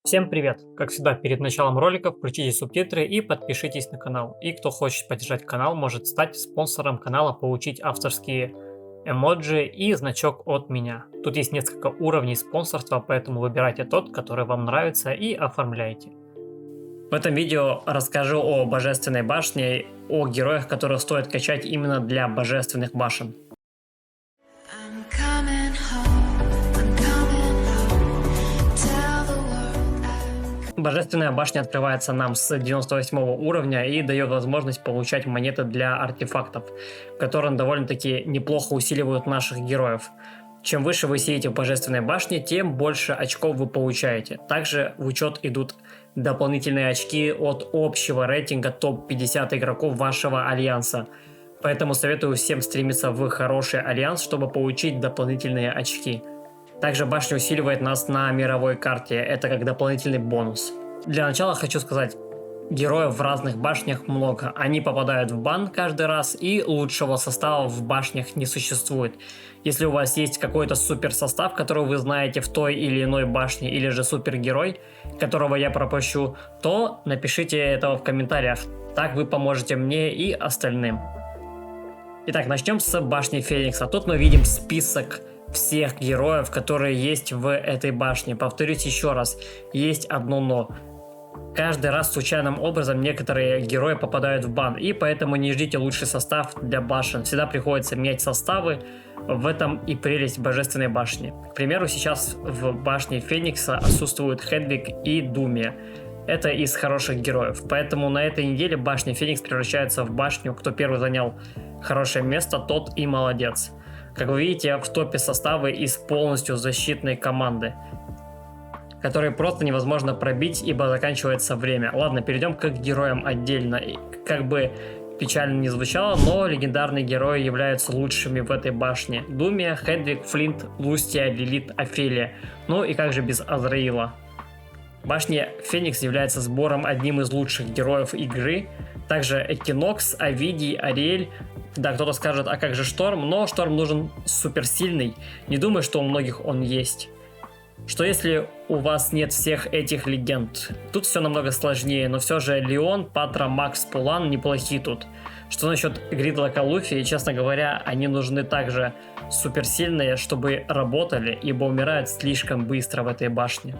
Всем привет! Как всегда, перед началом ролика включите субтитры и подпишитесь на канал. И кто хочет поддержать канал, может стать спонсором канала, получить авторские эмоджи и значок от меня. Тут есть несколько уровней спонсорства, поэтому выбирайте тот, который вам нравится, и оформляйте. В этом видео расскажу о божественной башне, о героях, которых стоит качать именно для божественных башен. Божественная башня открывается нам с 98 уровня и дает возможность получать монеты для артефактов, которые довольно-таки неплохо усиливают наших героев. Чем выше вы сидите в божественной башне, тем больше очков вы получаете. Также в учет идут дополнительные очки от общего рейтинга топ-50 игроков вашего альянса. Поэтому советую всем стремиться в хороший альянс, чтобы получить дополнительные очки. Также башня усиливает нас на мировой карте, это как дополнительный бонус. Для начала хочу сказать, героев в разных башнях много, они попадают в бан каждый раз, и лучшего состава в башнях не существует. Если у вас есть какой-то супер состав, который вы знаете в той или иной башне, или же супергерой, которого я пропущу, то напишите этого в комментариях, так вы поможете мне и остальным. Итак, начнем с башни Феникса. Тут мы видим список всех героев, которые есть в этой башне. Повторюсь еще раз, есть одно но. Каждый раз случайным образом некоторые герои попадают в бан, и поэтому не ждите лучший состав для башен. Всегда приходится менять составы, в этом и прелесть божественной башни. К примеру, сейчас в башне Феникса отсутствуют Хедвиг и Думия. Это из хороших героев, поэтому на этой неделе башня Феникс превращается в башню, кто первый занял хорошее место, тот и молодец. Как вы видите, в топе составы из полностью защитной команды, которые просто невозможно пробить, ибо заканчивается время. Ладно, перейдем к героям отдельно. И как бы печально не звучало, но легендарные герои являются лучшими в этой башне. Думия, Хедвиг, Флинт, Лустия, Лилит, Офелия. Ну и как же без Азраила. Башня Феникс является сбором одним из лучших героев игры. Также Экинокс, Овидий, Ариэль. Да, кто-то скажет, а как же Шторм? Но Шторм нужен суперсильный. Не думаю, что у многих он есть. Что если у вас нет всех этих легенд? Тут все намного сложнее, но все же Леон, Патра, Макс, Пулан неплохие тут. Что насчет Гридлока, Луфи? Честно говоря, они нужны также суперсильные, чтобы работали, ибо умирают слишком быстро в этой башне.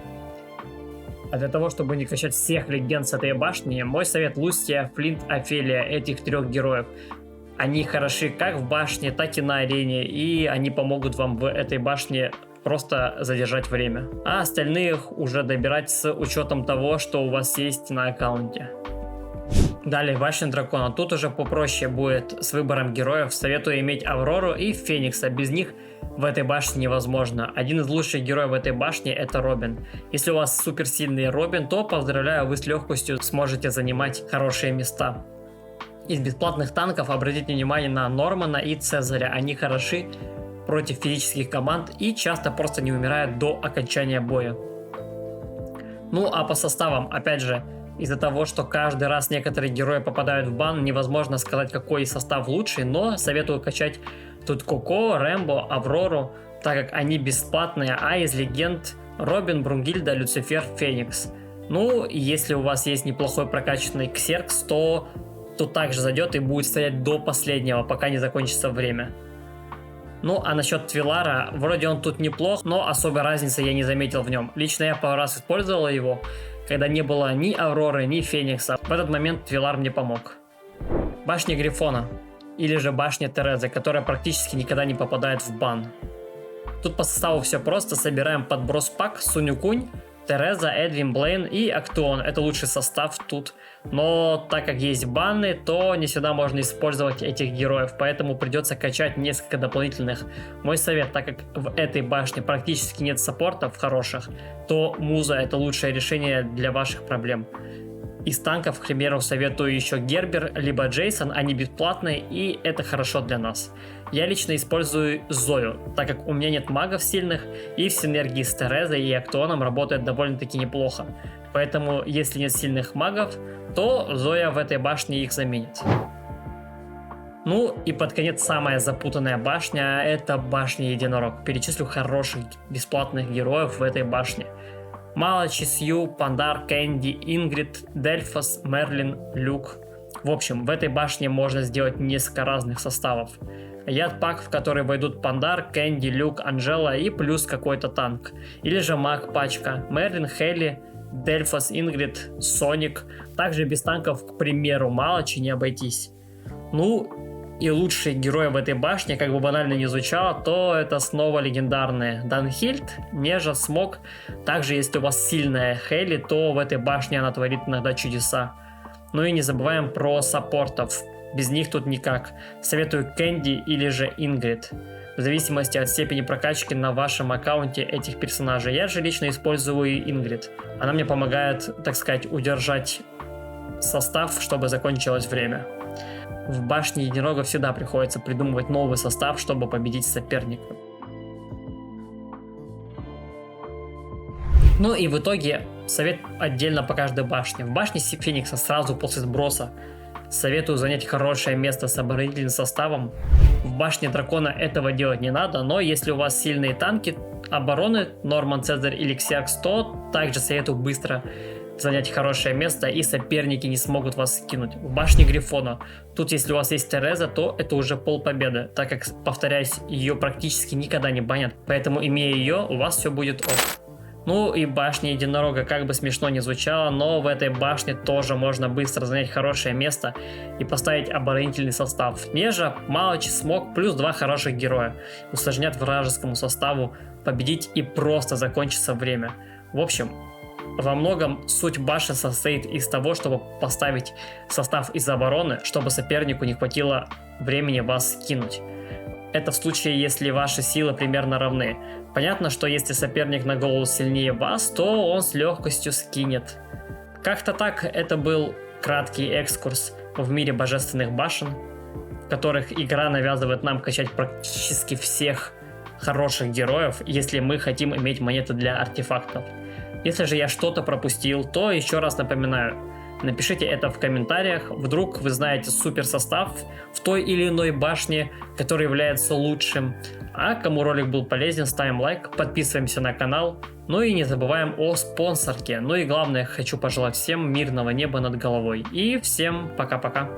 А для того, чтобы не качать всех легенд с этой башни, мой совет: Лустия, Флинт, Офелия, этих трех героев. Они хороши как в башне, так и на арене, и они помогут вам в этой башне просто задержать время. А остальных уже добирать с учетом того, что у вас есть на аккаунте. Далее башня дракона. Тут уже попроще будет с выбором героев. Советую иметь Аврору и Феникса. Без них в этой башне невозможно. Один из лучших героев в этой башне — это Робин. Если у вас суперсильный Робин, то поздравляю, вы с легкостью сможете занимать хорошие места. Из бесплатных танков обратите внимание на Нормана и Цезаря. Они хороши против физических команд и часто просто не умирают до окончания боя. Ну а по составам, опять же, из-за того, что каждый раз некоторые герои попадают в бан, невозможно сказать, какой состав лучший, но советую качать тут Коко, Рэмбо, Аврору, так как они бесплатные, а из легенд Робин, Брунгильда, Люцифер, Феникс. Ну, и если у вас есть неплохой прокачанный Ксеркс, то тут также зайдет и будет стоять до последнего, пока не закончится время. Ну а насчет Твилара, вроде он тут неплох, но особой разницы я не заметил в нем. Лично я пару раз использовал его, когда не было ни Авроры, ни Феникса. В этот момент Твилар мне помог. Башня Грифона, или же башня Терезы, которая практически никогда не попадает в бан. Тут по составу все просто, собираем подброс пак, Суню-Кунь, Тереза, Эдвин, Блейн и Актуон. Это лучший состав тут. Но так как есть баны, то не всегда можно использовать этих героев, поэтому придется качать несколько дополнительных. Мой совет: так как в этой башне практически нет саппортов хороших, то Муза — это лучшее решение для ваших проблем. Из танков, к примеру, советую еще Гербер, либо Джейсон, они бесплатные, и это хорошо для нас. Я лично использую Зою, так как у меня нет магов сильных, и в синергии с Терезой и Актуоном работает довольно-таки неплохо. Поэтому, если нет сильных магов, то Зоя в этой башне их заменит. Ну и под конец самая запутанная башня — это башня Единорог. Перечислю хороших бесплатных героев в этой башне. Малачи, Сью, Пандар, Кэнди, Ингрид, Дельфос, Мерлин, Люк. В общем, в этой башне можно сделать несколько разных составов. Яд-пак, в который войдут Пандар, Кэнди, Люк, Анжела и плюс какой-то танк. Или же маг-пачка. Мерлин, Хелли, Дельфос, Ингрид, Соник. Также без танков, к примеру, Малачи не обойтись. Ну и лучшие герои в этой башне, как бы банально не звучало, то это снова легендарные Данхильд, Нежа, Смог. Также если у вас сильная Хелли, то в этой башне она творит иногда чудеса. Ну и не забываем про саппортов. Без них тут никак. Советую Кэнди или же Ингрид. В зависимости от степени прокачки на вашем аккаунте этих персонажей. Я же лично использую Ингрид. Она мне помогает, так сказать, удержать состав, чтобы закончилось время. В башне единорога всегда приходится придумывать новый состав, чтобы победить соперника. Ну и в итоге совет отдельно по каждой башне. В башне Феникса сразу после сброса советую занять хорошее место с оборонительным составом. В башне Дракона этого делать не надо, но если у вас сильные танки обороны, Норман, Цезарь или Ксеркс, то также советую быстро занять хорошее место, и соперники не смогут вас скинуть. В башне Грифона. Тут, если у вас есть Тереза, то это уже полпобеды, так как, повторяюсь, ее практически никогда не банят. Поэтому, имея ее, у вас все будет ок. Ну и башня единорога, как бы смешно не звучало, но в этой башне тоже можно быстро занять хорошее место и поставить оборонительный состав. Нежа, Малачи, Смог плюс 2 хороших героя усложнят вражескому составу победить и просто закончится время. В общем, во многом суть башни состоит из того, чтобы поставить состав из обороны, чтобы сопернику не хватило времени вас скинуть. Это в случае, если ваши силы примерно равны. Понятно, что если соперник на голову сильнее вас, то он с легкостью скинет. Как-то так, это был краткий экскурс в мире божественных башен, в которых игра навязывает нам качать практически всех хороших героев, если мы хотим иметь монеты для артефактов. Если же я что-то пропустил, то еще раз напоминаю, напишите это в комментариях, вдруг вы знаете супер состав в той или иной башне, который является лучшим. А кому ролик был полезен, ставим лайк, подписываемся на канал, ну и не забываем о спонсорке. Ну и главное, хочу пожелать всем мирного неба над головой. И всем пока-пока.